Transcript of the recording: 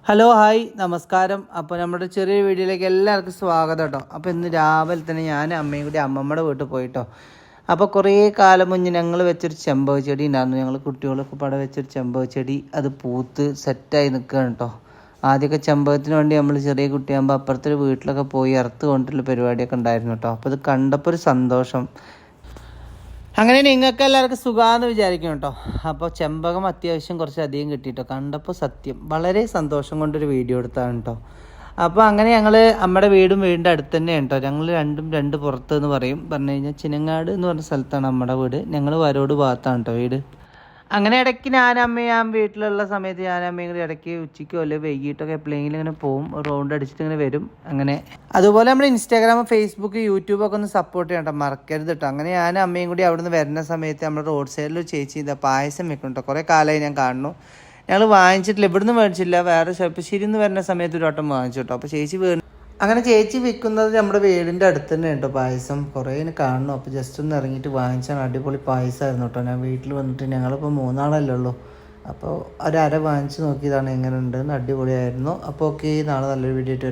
Hello hi നമസ്കാരം. അപ്പോൾ നമ്മുടെ ചെറിയ വീഡിയോയിലേക്ക് എല്ലാവർക്കും സ്വാഗതം കേട്ടോ. അപ്പോൾ ഇന്ന് രാവിലെ തന്നെ ഞാൻ അമ്മയും കൂടി അമ്മമ്മയുടെ വീട്ടിൽ പോയിട്ടോ. അപ്പോൾ കുറേ കാലം മുന്നേ ഞങ്ങൾ വെച്ചൊരു ചെമ്പക ചെടി ഉണ്ടായിരുന്നു. ഞങ്ങൾ കുട്ടികളൊക്കെ പട വെച്ചൊരു ചെമ്പക ചെടി അത് പൂത്ത് സെറ്റായി നിൽക്കുകയാണ് കേട്ടോ. ആദ്യമൊക്കെ ചെമ്പകത്തിന് വേണ്ടി നമ്മൾ ചെറിയ കുട്ടിയാകുമ്പോൾ അപ്പുറത്തൊരു വീട്ടിലൊക്കെ പോയി ഇറത്ത് കൊണ്ടുള്ള പരിപാടിയൊക്കെ ഉണ്ടായിരുന്നു കേട്ടോ. അപ്പോൾ ഇത് കണ്ടപ്പോൾ ഒരു സന്തോഷം. അങ്ങനെ നിങ്ങൾക്ക് എല്ലാവർക്കും സുഖമാണെന്ന് വിചാരിക്കും കേട്ടോ. അപ്പോൾ ചെമ്പകം അത്യാവശ്യം കുറച്ചധികം കിട്ടിയിട്ടോ. കണ്ടപ്പോൾ സത്യം വളരെ സന്തോഷം കൊണ്ടൊരു വീഡിയോ എടുത്താണ് കേട്ടോ. അപ്പോൾ അങ്ങനെ ഞങ്ങൾ നമ്മുടെ വീടിൻ്റെ അടുത്ത് തന്നെയാണ് കേട്ടോ. ഞങ്ങൾ രണ്ട് പുറത്ത് എന്ന് പറഞ്ഞു കഴിഞ്ഞാൽ ചിനങ്ങാട് എന്ന് പറഞ്ഞ സ്ഥലത്താണ് നമ്മുടെ വീട്. ഞങ്ങൾ വരോട് ഭാഗത്താണ് കേട്ടോ വീട്. അങ്ങനെ ഇടയ്ക്ക് ഞാൻ വീട്ടിലുള്ള സമയത്ത് അമ്മയും കൂടി ഇടയ്ക്ക് ഉച്ചയ്ക്കോ അല്ലെങ്കിൽ വൈകിട്ടൊക്കെ എപ്പോഴെങ്കിലും ഇങ്ങനെ പോവും, റൗണ്ട് അടിച്ചിട്ട് ഇങ്ങനെ വരും. അങ്ങനെ അതുപോലെ നമ്മൾ ഇൻസ്റ്റാഗ്രാം, ഫേസ്ബുക്ക്, യൂട്യൂബൊക്കെ ഒന്ന് സപ്പോർട്ട് ചെയ്യണം കേട്ടോ, മറക്കരുത് കേട്ടോ. അങ്ങനെ അമ്മയും കൂടി അവിടെ നിന്ന് വരുന്ന സമയത്ത് നമ്മുടെ റോഡ് സൈഡിൽ ചേച്ചി ഇതാ പായസം വെക്കണം കേട്ടോ. കുറേ കാലമായി ഞാൻ കാണുന്നു. ഞങ്ങൾ വാങ്ങിച്ചിട്ടില്ല, ഇവിടുന്ന് മേടിച്ചില്ല, വേറെ ചെറുപ്പശ്ശേരിയിൽ നിന്ന് വരുന്ന സമയത്ത് ഒരു വട്ടം വാങ്ങിച്ചു കേട്ടോ. അപ്പോൾ ചേച്ചി അങ്ങനെ ചേച്ചി വിൽക്കുന്നത് നമ്മുടെ വീടിൻ്റെ അടുത്ത് തന്നെ കേട്ടോ. പായസം കുറേ കാണണം. അപ്പോൾ ജസ്റ്റ് ഒന്ന് ഇറങ്ങിയിട്ട് വാങ്ങിച്ചാൽ അടിപൊളി പായസമായിരുന്നു കേട്ടോ. ഞാൻ വീട്ടിൽ വന്നിട്ട് ഞങ്ങളിപ്പോൾ 3 ആളല്ലേ ഉള്ളൂ. അപ്പോൾ ഒരര വാങ്ങിച്ച് നോക്കിയതാണ് എങ്ങനെ ഉണ്ടെന്ന്. അടിപൊളിയായിരുന്നു. അപ്പോൾ ഓക്കെ, നാളെ നല്ലൊരു വീഡിയോ ആയിട്ട്